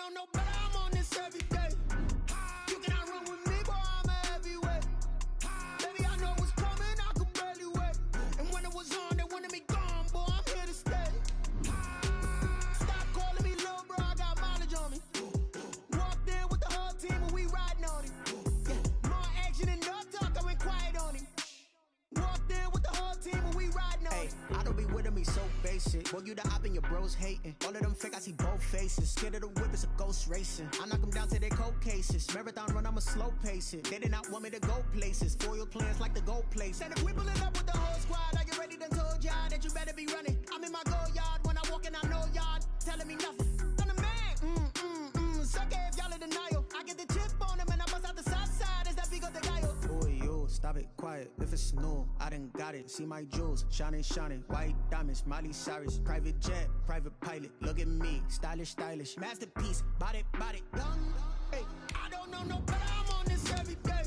know no better, I'm on this every day. You cannot run with me, boy, I'm a heavyweight. Baby, I know what's coming, I could barely wait. And when it was on, they wanted me gone, boy, I'm here to stay. Stop calling me little bro, I got mileage on me. Walked in with the whole team and we riding on him. Yeah, more action and no talk, I went quiet on him. Walked in with the whole team and we riding on him. I don't be with him, he's so basic. Boy, you the op and your bros hating. All of them fake, I see both faces. Scared of the whip, it's a ghost racing. I knock them down to their cold cases. Marathon run, I'ma slow pace it. They did not want me to go places. Foil plans like the gold place. And if we pulling up with the whole squad, I get ready to told y'all that you better be running. I'm in my go yard when I walk in, I know y'all telling me nothing. I'm the man, suck it if y'all in denial. I get the chip on them and I bust out the south side. Is that big of the guy? Boy, you, stop it, quiet. If it's new, I done got it. See my jewels, shining, white diamonds, Miley Cyrus, private jet, private pilot. Look at me, stylish, masterpiece, body, young. Hey, I don't know no better, I'm on this every day.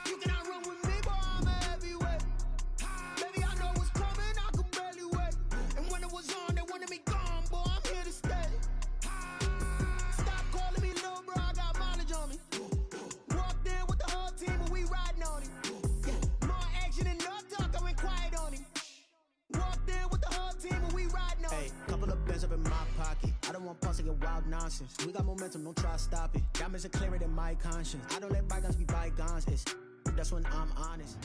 You cannot run with me, boy, I'm a heavyweight. Baby, I know what's coming, I could barely wait. And when it was on, they wanted me gone, boy, I'm here to stay. Stop calling me little bro, I got mileage on me. Walked in with the whole team and we riding on him. Yeah, more action and no talk, I went quiet on him. Walked in with the whole team and we riding on him. Couple of bands up in my pocket. I don't want pulse to get wild nonsense. We got momentum, don't try to stop it. Diamonds are clearer than my conscience. I don't let bygones be bygones. That's when I'm honest.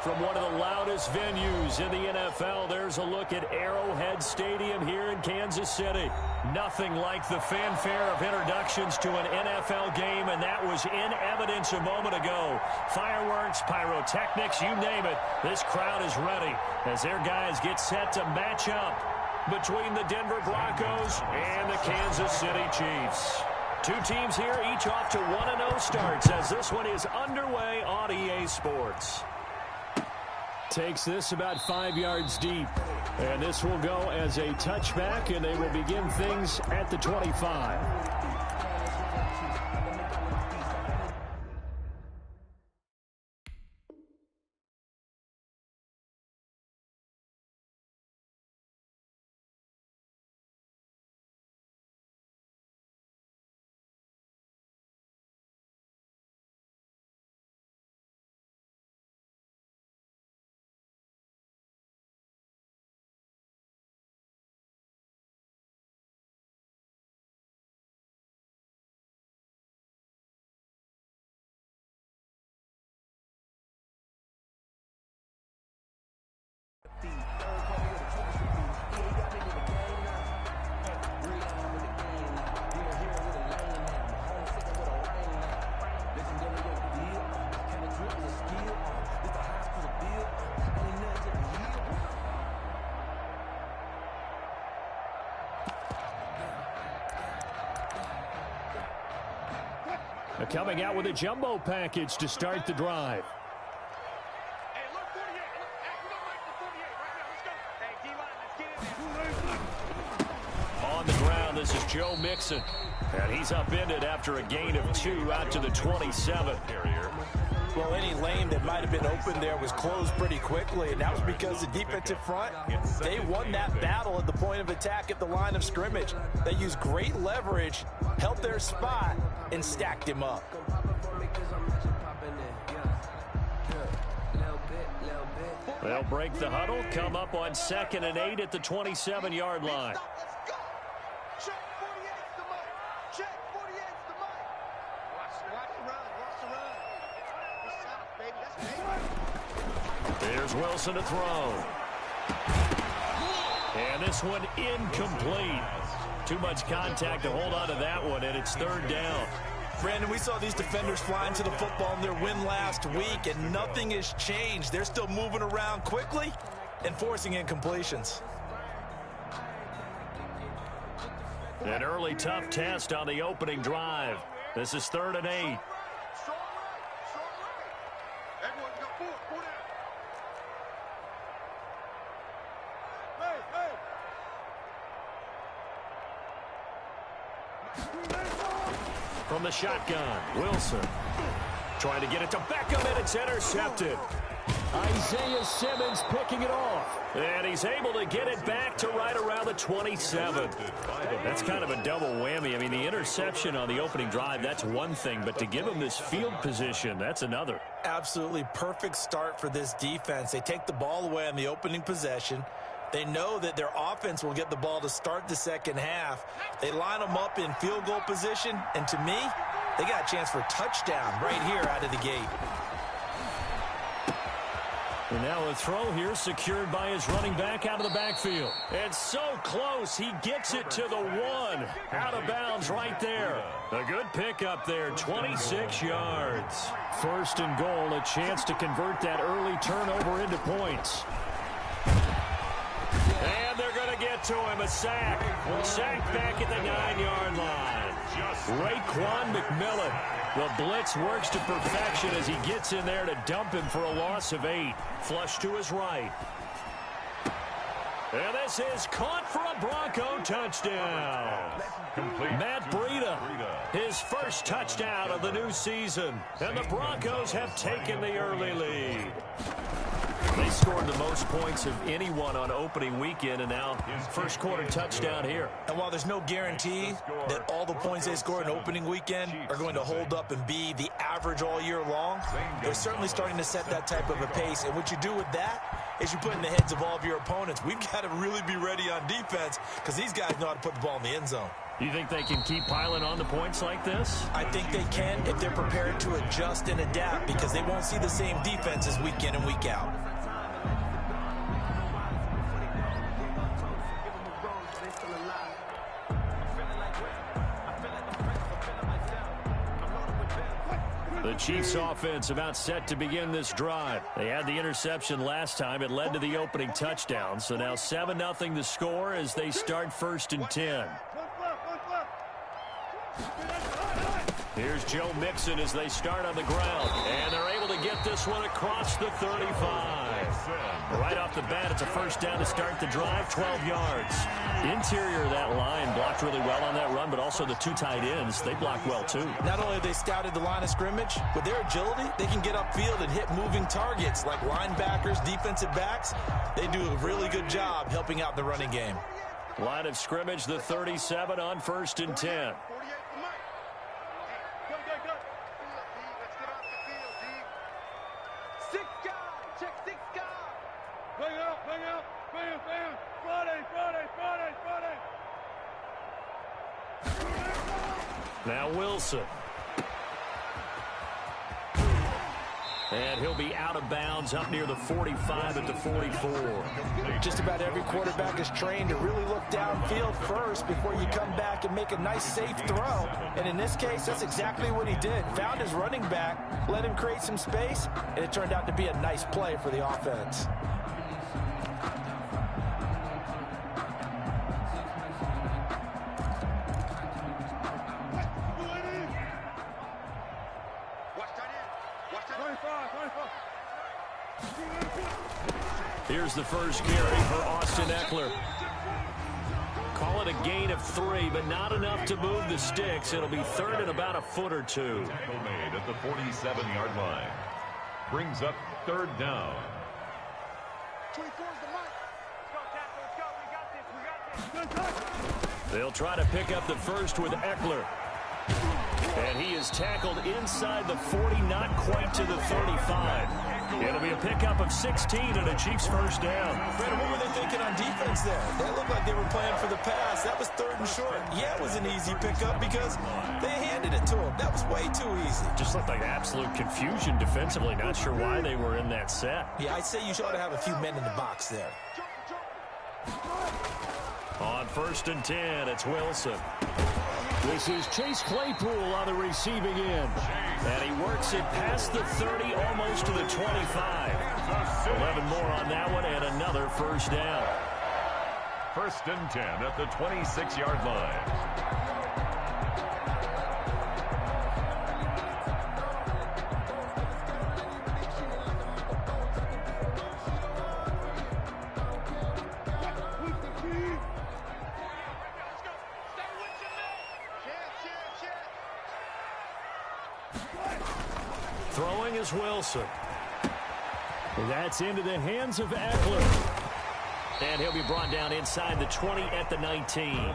From one of the loudest venues in the NFL, there's a look at Arrowhead Stadium here in Kansas City. Nothing like the fanfare of introductions to an NFL game, and that was in evidence a moment ago. Fireworks, pyrotechnics, you name it. This crowd is ready as their guys get set to match up between the Denver Broncos and the Kansas City Chiefs. Two teams here, each off to 1-0 starts as this one is underway on EA Sports. Takes this about 5 yards deep. And this will go as a touchback, and they will begin things at the 25. Coming out with a jumbo package to start the drive. On the ground, this is Joe Mixon. And he's upended after a gain of 2 out to the 27. Well, any lane that might have been open there was closed pretty quickly, and that was because the defensive front, they won that battle at the point of attack at the line of scrimmage. They used great leverage, held their spot, and stacked him up. They'll break the huddle, come up on 2nd and 8 at the 27-yard line. There's Wilson to throw. And this one incomplete. Too much contact to hold on to that one, and it's 3rd down. Brandon, we saw these defenders fly into the football in their win last week, and nothing has changed. They're still moving around quickly and forcing incompletions. An early tough test on the opening drive. This is 3rd and 8. From the shotgun, Wilson trying to get it to Beckham, and it's intercepted. Isaiah Simmons picking it off. And he's able to get it back to right around the 27. That's kind of a double whammy. I mean, the interception on the opening drive, that's one thing. But to give him this field position, that's another. Absolutely perfect start for this defense. They take the ball away on the opening possession. They know that their offense will get the ball to start the second half. They line them up in field goal position. And to me, they got a chance for a touchdown right here out of the gate. And now a throw here secured by his running back out of the backfield. And so close, he gets it to the 1. Out of bounds right there. A good pickup there, 26 yards. First and goal, a chance to convert that early turnover into points. And they're going to get to him, a sack. Sacked back at the 9-yard line. Raekwon McMillan. The blitz works to perfection as he gets in there to dump him for a loss of 8. Flush to his right. And this is caught for a Bronco touchdown. Matt Breida, his first touchdown of the new season. And the Broncos have taken the early lead. They scored the most points of anyone on opening weekend, and now first quarter touchdown here. And while there's no guarantee that all the points they score in opening weekend are going to hold up and be the average all year long, they're certainly starting to set that type of a pace. And what you do with that is you put in the heads of all of your opponents, we've got to really be ready on defense because these guys know how to put the ball in the end zone. You think they can keep piling on the points like this? I think they can if they're prepared to adjust and adapt because they won't see the same defenses week in and week out. The Chiefs offense about set to begin this drive. They had the interception last time. It led to the opening touchdown. So now 7-0 the score as they start first and 10. Here's Joe Mixon as they start on the ground. And they're able to get this one across the 35. Right off the bat, it's a first down to start the drive, 12 yards. Interior of that line blocked really well on that run, but also the two tight ends, they blocked well too. Not only have they scouted the line of scrimmage, with their agility, they can get upfield and hit moving targets like linebackers, defensive backs. They do a really good job helping out the running game. Line of scrimmage, the 37 on first and 10. Now Wilson. And he'll be out of bounds up near the 45 at the 44. Just about every quarterback is trained to really look downfield first before you come back and make a nice, safe throw. And in this case, that's exactly what he did. Found his running back, let him create some space, and it turned out to be a nice play for the offense. Here's the first carry for Austin Eckler. Call it a gain of 3, but not enough to move the sticks. It'll be third and about a foot or two. Tackle made at the 47-yard line. Brings up third down. 24 is the mark. Let's go, tackle. Let's go. We got this. We got this. They'll try to pick up the first with Eckler. And he is tackled inside the 40, not quite to the 35. It'll be a pickup of 16 and a Chiefs first down. Brandon, what were they thinking on defense there? That looked like they were playing for the pass. That was third and short. Yeah, it was an easy pickup because they handed it to him. That was way too easy. Just looked like absolute confusion defensively. Not sure why they were in that set. Yeah, I'd say you ought to have a few men in the box there. On first and 10, it's Wilson. This is Chase Claypool on the receiving end. And he works it past the 30, almost to the 25. 11 more on that one, and another first down. First and 10 at the 26-yard line. Throwing is Wilson. That's into the hands of Eckler. And he'll be brought down inside the 20 at the 19.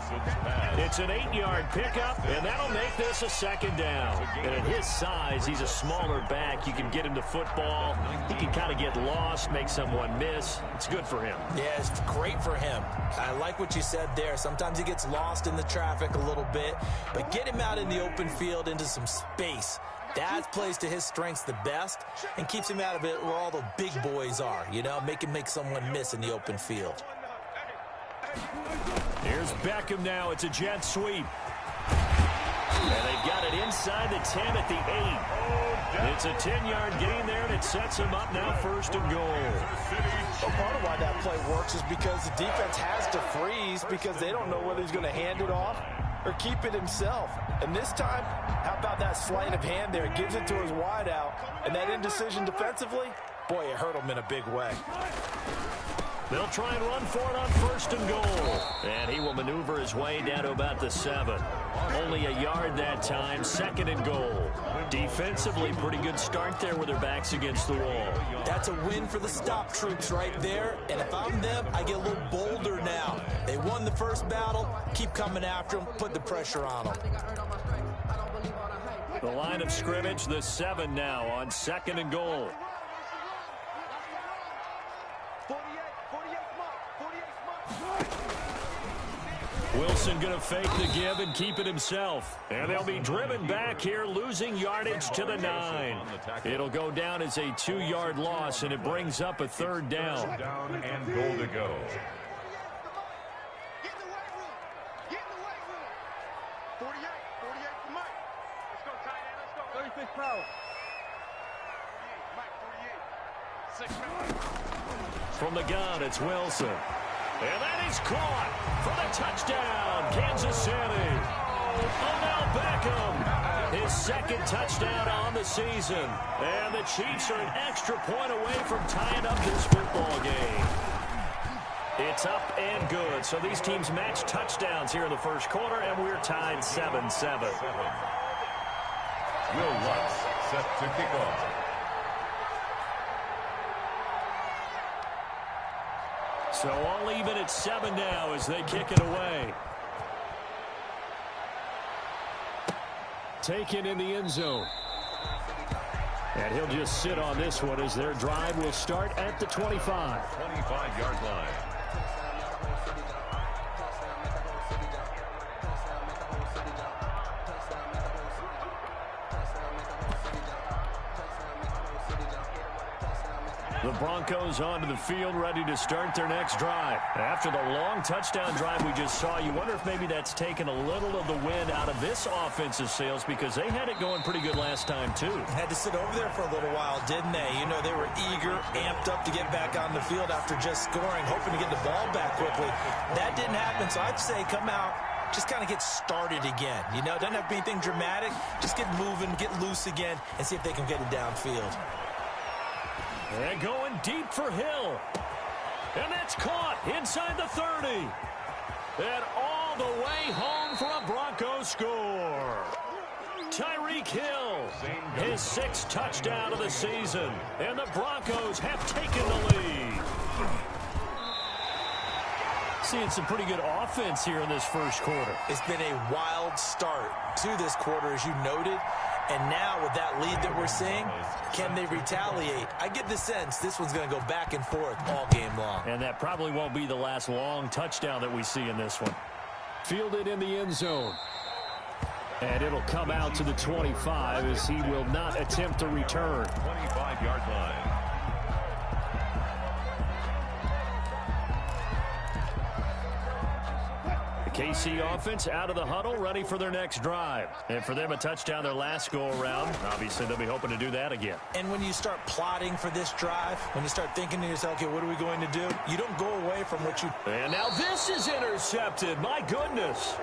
It's an 8-yard pickup, and that'll make this a second down. And at his size, he's a smaller back. You can get him to football. He can kind of get lost, make someone miss. It's good for him. Yeah, it's great for him. I like what you said there. Sometimes he gets lost in the traffic a little bit, but get him out in the open field into some space. That plays to his strengths the best and keeps him out of it where all the big boys are, you know, make someone miss in the open field. Here's Beckham now. It's a jet sweep. And they've got it inside the 10 at the 8. It's a 10-yard gain there, and it sets him up now first and goal. Well, part of why that play works is because the defense has to freeze because they don't know whether he's going to hand it off or keep it himself. And this time, how about that sleight of hand there? Gives it to his wideout. And that indecision defensively, boy, it hurt him in a big way. They'll try and run for it on first and goal. And he will maneuver his way down to about the 7. Only a yard that time, second and goal. Defensively, pretty good start there with their backs against the wall. That's a win for the stop troops right there. And if I'm them, I get a little bolder now. They won the first battle. Keep coming after them. Put the pressure on them. The line of scrimmage, the 7 now on second and goal. Wilson going to fake the give and keep it himself. And they'll be driven back here, losing yardage to the 9. It'll go down as a 2-yard loss, and it brings up a third down. Down and goal to go. Get in the weight room. Get in the weight room. 48 for Mike. Let's go, tight end. Let's go. 36 power. 48, Mike, 48. 6 minutes. From the gun, it's Wilson. And that is caught for the touchdown, Kansas City. Odell Beckham, his second touchdown on the season. And the Chiefs are an extra point away from tying up this football game. It's up and good. So these teams match touchdowns here in the first quarter, and we're tied 7-7. Will Lutz set to kick off. So all even at 7 now as they kick it away. Taken in the end zone. And he'll just sit on this one as their drive will start at the 25. 25-yard line. The Broncos onto the field, ready to start their next drive. After the long touchdown drive we just saw, you wonder if maybe that's taken a little of the wind out of this offensive sails because they had it going pretty good last time, too. Had to sit over there for a little while, didn't they? You know, they were eager, amped up to get back on the field after just scoring, hoping to get the ball back quickly. That didn't happen, so I'd say come out, just kind of get started again. You know, doesn't have to be anything dramatic. Just get moving, get loose again, and see if they can get it downfield. And going deep for Hill. And that's caught inside the 30. And all the way home for a Broncos score. Tyreek Hill, his 6th touchdown of the season. And the Broncos have taken the lead. Seeing some pretty good offense here in this first quarter. It's been a wild start to this quarter, as you noted. And now with that lead that we're seeing, can they retaliate? I get the sense this one's going to go back and forth all game long. And that probably won't be the last long touchdown that we see in this one. Fielded in the end zone. And it'll come out to the 25 as he will not attempt to return. 25-yard line. KC offense out of the huddle, ready for their next drive. And for them, a touchdown their last go-around. Obviously, they'll be hoping to do that again. And when you start plotting for this drive, when you start thinking to yourself, okay, what are we going to do? You don't go away from what you... And now this is intercepted. My goodness.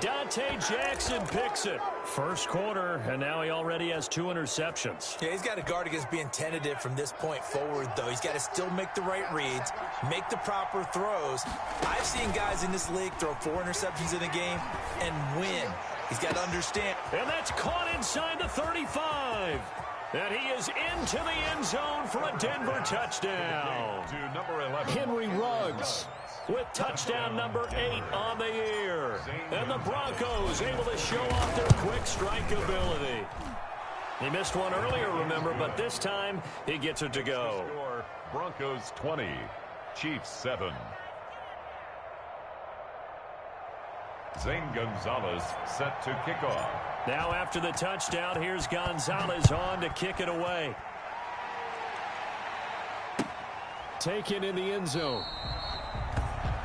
Dante Jackson picks it. First quarter, and now he already has 2 interceptions. Yeah, he's got to guard against being tentative from this point forward, though. He's got to still make the right reads, make the proper throws. I've seen guys in this league throw 4 interceptions in a game and win. He's got to understand. And that's caught inside the 35. And he is into the end zone for a Denver touchdown. To number 11. Henry Ruggs with touchdown number 8 on the year. And the Broncos able to show off their quick strike ability. He missed one earlier, remember, but this time he gets it to go. Broncos 20, Chiefs 7. Zane Gonzalez set to kick off. Now after the touchdown, here's Gonzalez on to kick it away. Taken in the end zone.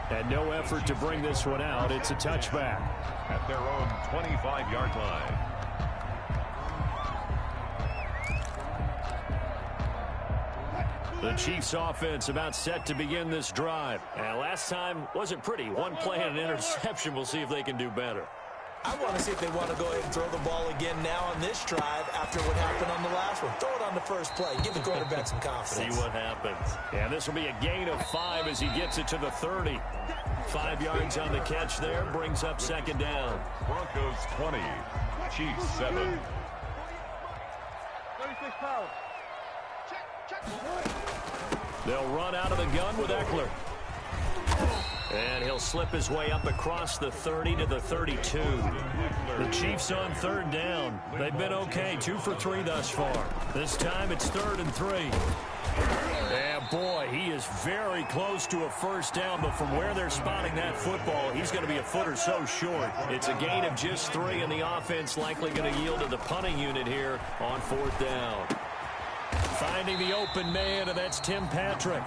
And no effort to bring this one out. It's a touchback. At their own 25-yard line. The Chiefs offense about set to begin this drive. And last time wasn't pretty. One play and an interception. We'll see if they can do better. I want to see if they want to go ahead and throw the ball again now on this drive after what happened on the last one. Throw it on the first play. Give the quarterback some confidence. See what happens. And this will be a gain of 5 as he gets it to the 30. 5 yards on the catch there. Brings up second down. Broncos 20, Chiefs 7. 36 power. They'll run out of the gun with Eckler. And he'll slip his way up across the 30 to the 32. The Chiefs on third down. They've been okay, 2 for 3 thus far. This time it's 3rd and 3. And boy, he is very close to a first down, but from where they're spotting that football, he's going to be a foot or so short. It's a gain of just 3, and the offense likely going to yield to the punting unit here on 4th down. Finding the open man, and that's Tim Patrick.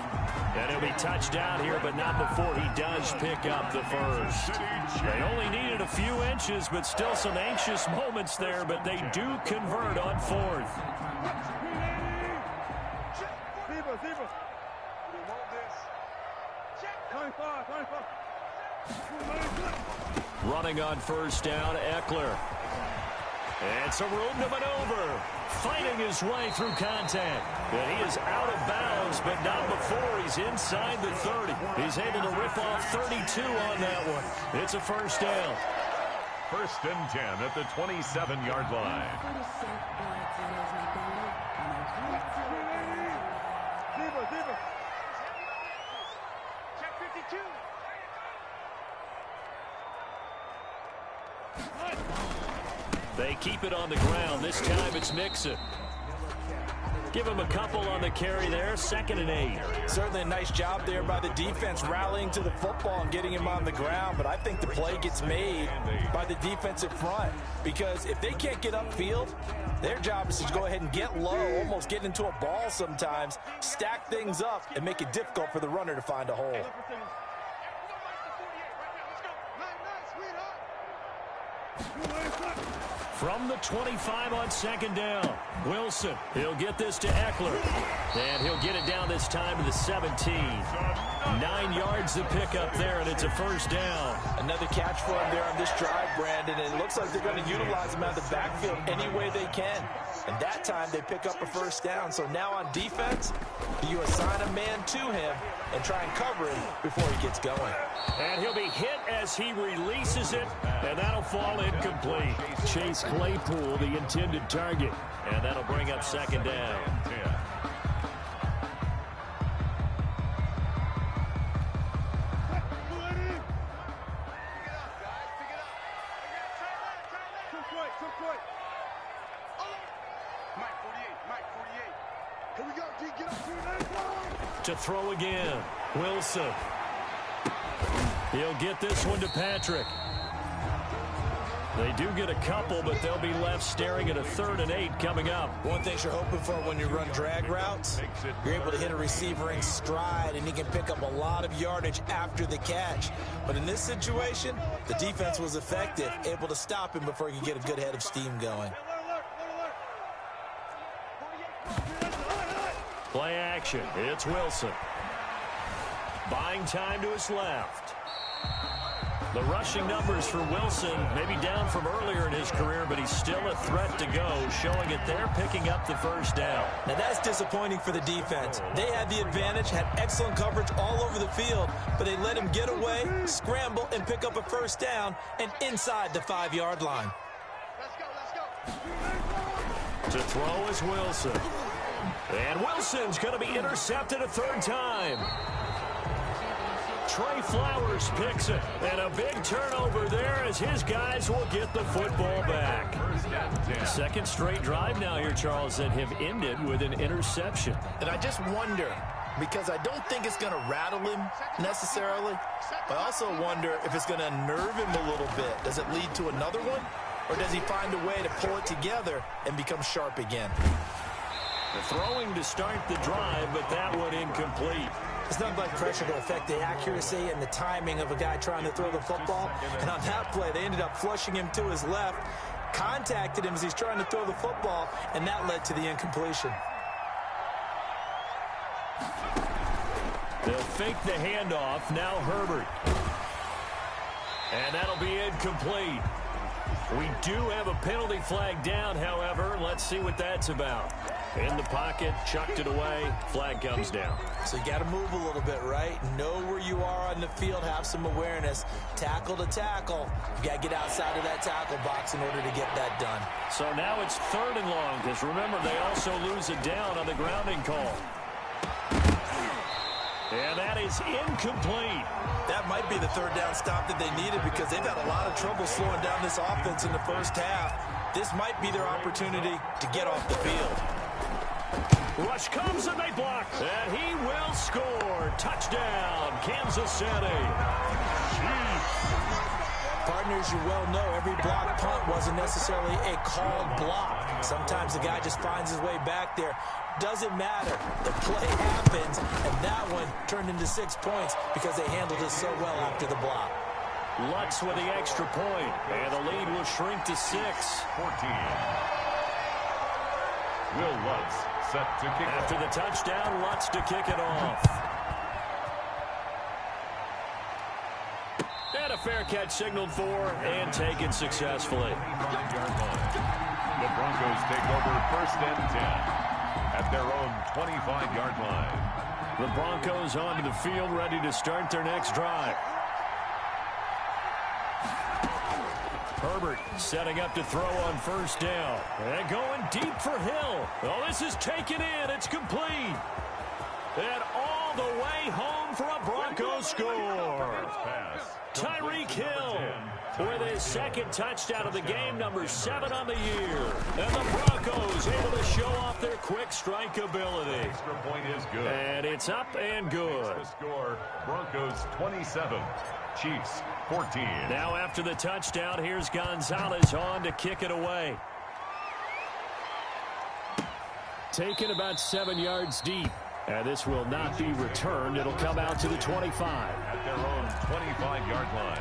And he'll be touched down here, but not before he does pick up the first. They only needed a few inches, but still some anxious moments there, but they do convert on 4th. Running on first down, Eckler. And some room to maneuver. Fighting his way through contact. And he is out of bounds, but not before he's inside the 30. He's able to rip off 32 on that one. It's a first down. 1st and 10 at the 27-yard line. Check 52. They keep it on the ground. This time it's Mixon. Give him a couple on the carry there. 2nd and 8. Certainly a nice job there by the defense rallying to the football and getting him on the ground. But I think the play gets made by the defensive front. Because if they can't get upfield, their job is to go ahead and get low, almost get into a ball sometimes, stack things up, and make it difficult for the runner to find a hole. From the 25 on 2nd down, Wilson, he'll get this to Eckler. And he'll get it down this time to the 17. 9 yards to pick up there, and it's a first down. Another catch for him there on this drive, Brandon, and it looks like they're going to utilize him out of the backfield any way they can. And that time they pick up a first down. So now on defense, you assign a man to him and try and cover him before he gets going. And he'll be hit as he releases it, and that'll fall incomplete. Chase Claypool, the intended target, and that'll bring up second down. To throw again, Wilson. He'll get this one to Patrick. They do get a couple, but they'll be left staring at a 3rd and 8 coming up. One thing you're hoping for when you run drag routes, you're able to hit a receiver in stride, and he can pick up a lot of yardage after the catch. But in this situation, the defense was effective, able to stop him before he could get a good head of steam going. Play action. It's Wilson. Buying time to his left. The rushing numbers for Wilson may be down from earlier in his career, but he's still a threat to go, showing it there, picking up the first down. Now that's disappointing for the defense. They had the advantage, had excellent coverage all over the field, but they let him get away, scramble, and pick up a first down, and inside the 5-yard line. To throw is Wilson. And Wilson's going to be intercepted a third time. Trey Flowers picks it. And a big turnover there as his guys will get the football back. Second straight drive now here, Charles, that have ended with an interception. And I just wonder, because I don't think it's going to rattle him necessarily, but I also wonder if it's going to unnerve him a little bit. Does it lead to another one? Or does he find a way to pull it together and become sharp again? The throwing to start the drive, but that one incomplete. It's not like pressure to affect the accuracy and the timing of a guy trying to throw the football. And on that play, they ended up flushing him to his left, contacted him as he's trying to throw the football, and that led to the incompletion. They'll fake the handoff. Now Herbert. And that'll be incomplete. We do have a penalty flag down, however. Let's see what that's about. In the pocket, chucked it away, flag comes down. So you got to move a little bit, right? Know where you are on the field, have some awareness. Tackle to tackle. You got to get outside of that tackle box in order to get that done. So now it's 3rd and long, because remember, they also lose it down on the grounding call. And that is incomplete. That might be the 3rd down stop that they needed because they've had a lot of trouble slowing down this offense in the first half. This might be their opportunity to get off the field. Rush comes and they block. And he will score. Touchdown, Kansas City. Partners, you well know every block punt wasn't necessarily a called block. Sometimes the guy just finds his way back there. Doesn't matter. The play happens, and that one turned into 6 points because they handled it so well after the block. Lutz with the extra point, and the lead will shrink to 6. 14. Will Lutz set to kick After the touchdown, Lutz to kick it off. And a fair catch signaled for and taken successfully. The Broncos take over 1st and 10 at their own 25-yard line. The Broncos onto the field, ready to start their next drive. Herbert setting up to throw on 1st down. And going deep for Hill. Oh, this is taken in. It's complete. And all the way home for a Broncos score. Tyreek Hill with his 2nd touchdown of the game, number 7 on the year. And the Broncos able to show off their quick strike ability. Extra point is good. And it's up and good. The score, Broncos 27, Chiefs 14. Now after the touchdown, here's Gonzalez on to kick it away. Taken about 7 yards deep. And this will not be returned. It'll come out to the 25. At their own 25-yard line.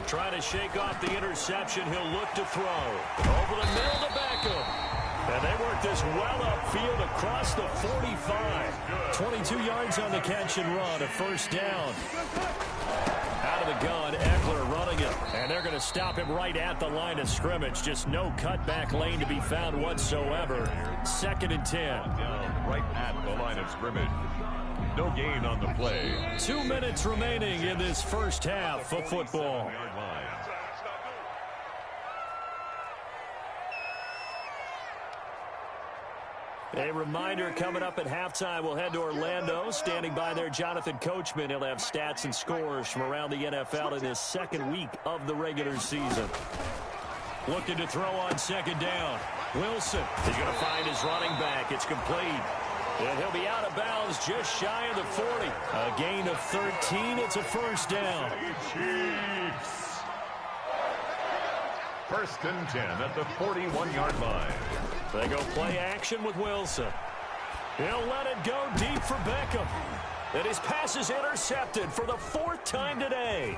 Trying to shake off the interception. He'll look to throw. Over the middle to Beckham. And they work this well upfield across the 45. 22 yards on the catch and run. A 1st down. Out of the gun, Eckler running it. And they're going to stop him right at the line of scrimmage. Just no cutback lane to be found whatsoever. 2nd and 10. Down right at the line of scrimmage. No gain on the play. 2 minutes remaining in this first half of football. A reminder, coming up at halftime, we'll head to Orlando. Standing by there, Jonathan Coachman. He'll have stats and scores from around the NFL in his 2nd week of the regular season. Looking to throw on 2nd down. Wilson is going to find his running back. It's complete. And he'll be out of bounds just shy of the 40. A gain of 13. It's a 1st down. Chiefs. 1st and 10 at the 41-yard line. They go play action with Wilson. He'll let it go deep for Beckham. And his pass is intercepted for the 4th time today.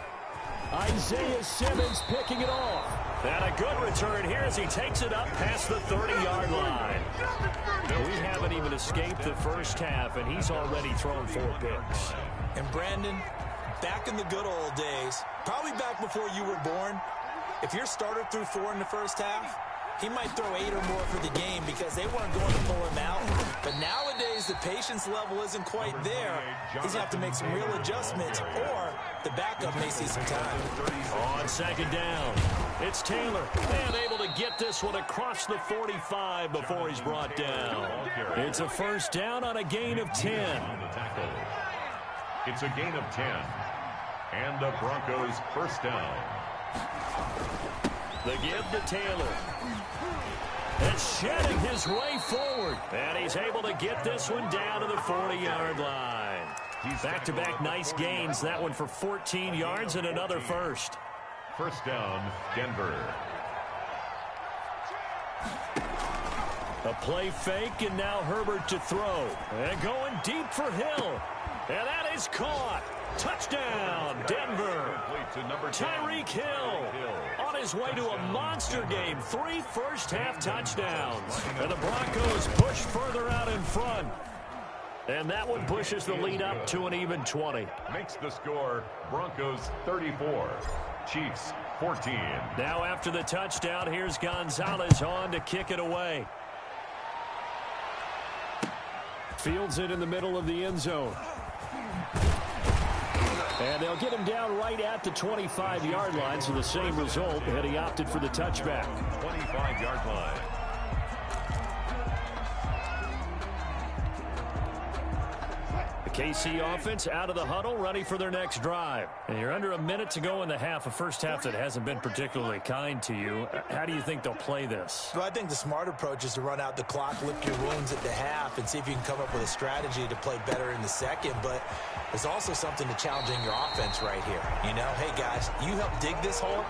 Isaiah Simmons picking it off. And a good return here as he takes it up past the 30-yard line. We haven't even escaped the first half, and he's already thrown 4 picks. And Brandon, back in the good old days, probably back before you were born, if your starter threw 4 in the first half, he might throw 8 or more for the game because they weren't going to pull him out. But nowadays, the patience level isn't quite there. He's going to have to make some real adjustments, or the backup may see some time. On second down, it's Taylor. And able to get this one across the 45 before he's brought down. It's a first down on a gain of 10. It's a gain of 10. And the Broncos first down. The give to Taylor. And shedding his way forward. And he's able to get this one down to the 40-yard line. Back-to-back nice gains. That one for 14 yards and another first. First down, Denver. A play fake, and now Herbert to throw. And going deep for Hill. And that is caught. Touchdown, Denver. Tyreek Hill on his way to a monster game. 3 first-half touchdowns. And the Broncos push further out in front. And that one pushes the lead up to an even 20. Makes the score Broncos 34, Chiefs 14. Now after the touchdown, here's Gonzalez on to kick it away. Fields it in the middle of the end zone. And they'll get him down right at the 25-yard line, so the same result, and he opted for the touchback. 25-yard line. The KC offense out of the huddle, ready for their next drive. And you're under a minute to go in the half, a first half that hasn't been particularly kind to you. How do you think they'll play this? Well, I think the smart approach is to run out the clock, lick your wounds at the half, and see if you can come up with a strategy to play better in the second. But there's also something to challenging your offense right here. You know, hey, guys, you help dig this hole.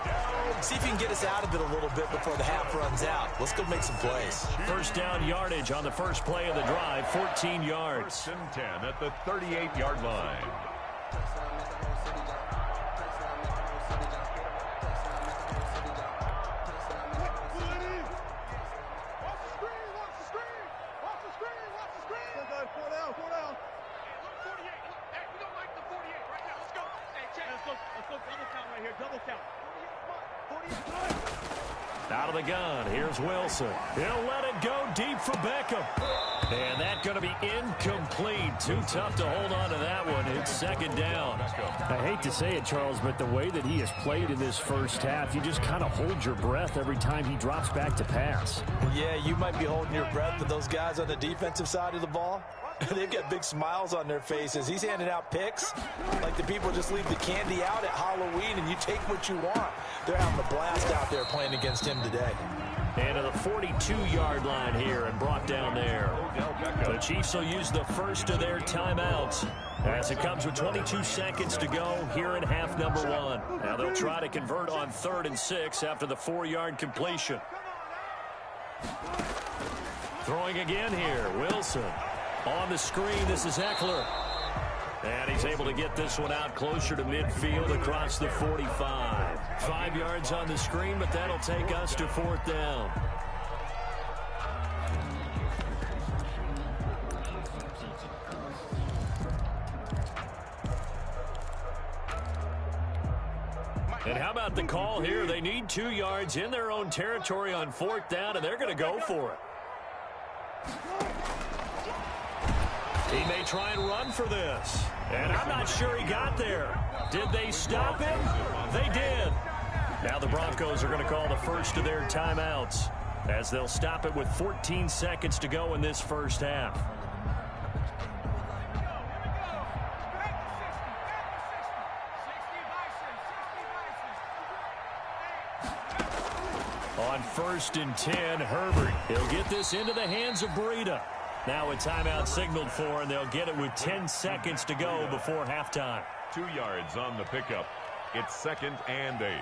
See if you can get us out of it a little bit before the half runs out. Let's go make some plays. First down yardage on the first play of the drive, 14 yards. First and 10 at the 38-yard line. Out of the gun, here's Wilson. He'll let it go deep for Beckham. And that's going to be incomplete. Too tough to hold on to that one. It's second down. I hate to say it, Charles, but the way that he has played in this first half, you just kind of hold your breath every time he drops back to pass. Yeah, you might be holding your breath, but those guys on the defensive side of the ball, they've got big smiles on their faces. He's handing out picks like the people just leave the candy out at Halloween and you take what you want. They're having a blast out there playing against him today. And to the 42-yard line here and brought down there. The Chiefs will use the first of their timeouts as it comes with 22 seconds to go here in half number 1. Now they'll try to convert on 3rd and 6 after the 4-yard completion. Throwing again here, Wilson. On the screen, this is Eckler. And he's able to get this one out closer to midfield across the 45. 5 yards on the screen, but that'll take us to 4th down. And how about the call here? They need 2 yards in their own territory on 4th down, and they're going to go for it. He may try and run for this. And I'm not sure he got there. Did they stop him? They did. Now the Broncos are going to call the first of their timeouts as they'll stop it with 14 seconds to go in this first half. On 1st and 10, Herbert. He'll get this into the hands of Breida. Now a timeout signaled for, and they'll get it with 10 seconds to go before halftime. 2 yards on the pickup. It's 2nd and 8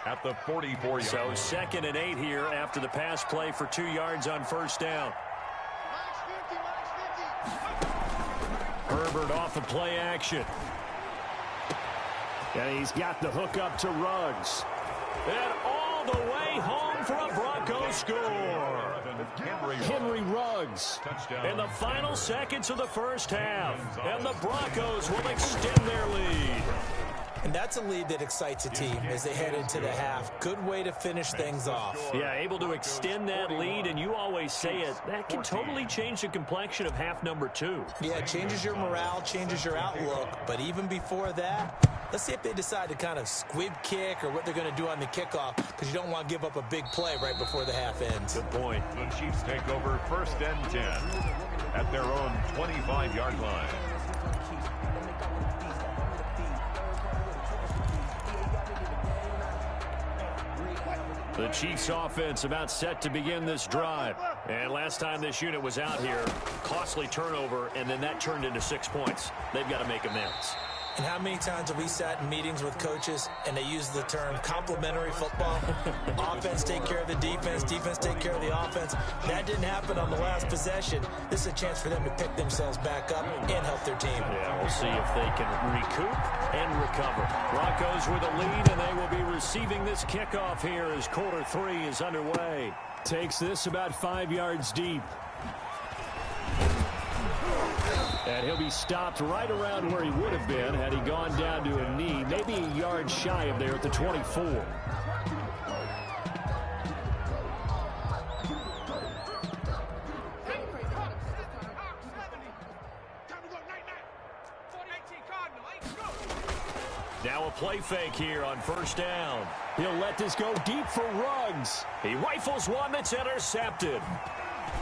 at the 44-yard So line. 2nd and 8 here after the pass play for 2 yards on first down. Herbert off the play action. And he's got the hook up to Ruggs. And all the way home for a Broncos score. Henry Ruggs. In the final seconds of the first half. And the Broncos will extend their lead. And that's a lead that excites a team as they head into the half. Good way to finish things off. Yeah, able to extend that lead, and you always say it, that can totally change the complexion of half number 2. Yeah, it changes your morale, changes your outlook. But even before that, let's see if they decide to kind of squib kick or what they're going to do on the kickoff, because you don't want to give up a big play right before the half ends. Good point. The Chiefs take over 1st and 10 at their own 25-yard line. The Chiefs offense about set to begin this drive. And last time this unit was out here, costly turnover, and then that turned into 6 points. They've got to make amends. And how many times have we sat in meetings with coaches and they use the term complementary football? Offense take care of the defense, defense take care of the offense. That didn't happen on the last possession. This is a chance for them to pick themselves back up and help their team. Yeah, we'll see if they can recoup and recover. Broncos with a lead, and they will be receiving this kickoff here as quarter 3 is underway. Takes this about 5 yards deep. And he'll be stopped right around where he would have been had he gone down to a knee, maybe a yard shy of there at the 24. Now a play fake here on 1st down. He'll let this go deep for Ruggs. He rifles one that's intercepted.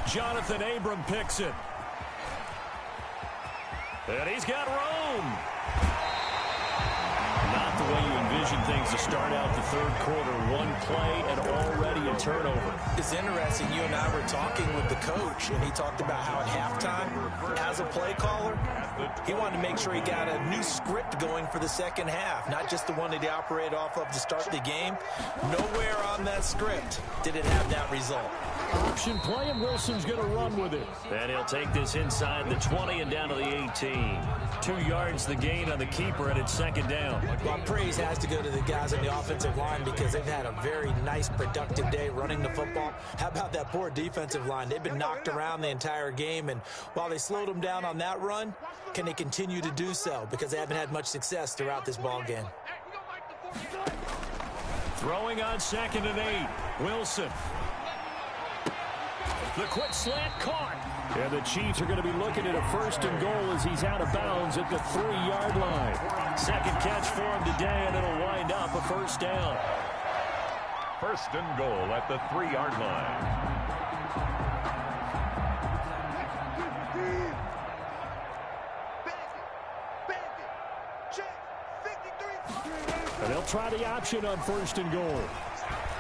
Jonathan Abram picks it. And he's got room. Not the way you envision things to start out the 3rd quarter. One play and already a turnover. It's interesting. You and I were talking with the coach, and he talked about how at halftime, as a play caller, he wanted to make sure he got a new script going for the second half, not just the one that he operated off of to start the game. Nowhere on that script did it have that result. Option play, and Wilson's going to run with it. And he'll take this inside the 20 and down to the 18. 2 yards the gain on the keeper, and it's 2nd down. Well, praise has to go to the guys on the offensive line because they've had a very nice, productive day running the football. How about that poor defensive line? They've been knocked around the entire game, and while they slowed them down on that run, can they continue to do so? Because they haven't had much success throughout this ball game. Throwing on 2nd and 8. Wilson. The quick slant caught. And the Chiefs are going to be looking at a 1st and goal as he's out of bounds at the 3-yard line. 2nd catch for him today, and it'll wind up a 1st down. 1st and goal at the 3-yard line. And they'll try the option on 1st and goal.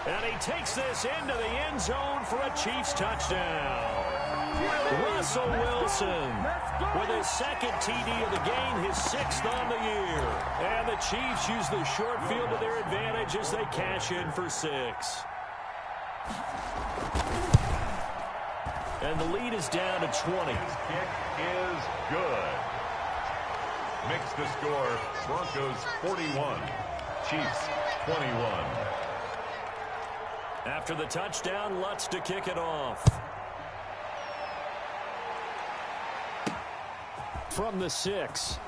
And he takes this into the end zone for a Chiefs touchdown. Russell Wilson with his 2nd TD of the game, his 6th on the year. And the Chiefs use the short field to their advantage as they cash in for 6. And the lead is down to 20. His kick is good. Makes the score Broncos 41, Chiefs 21. After the touchdown, Lutz to kick it off. From the 6.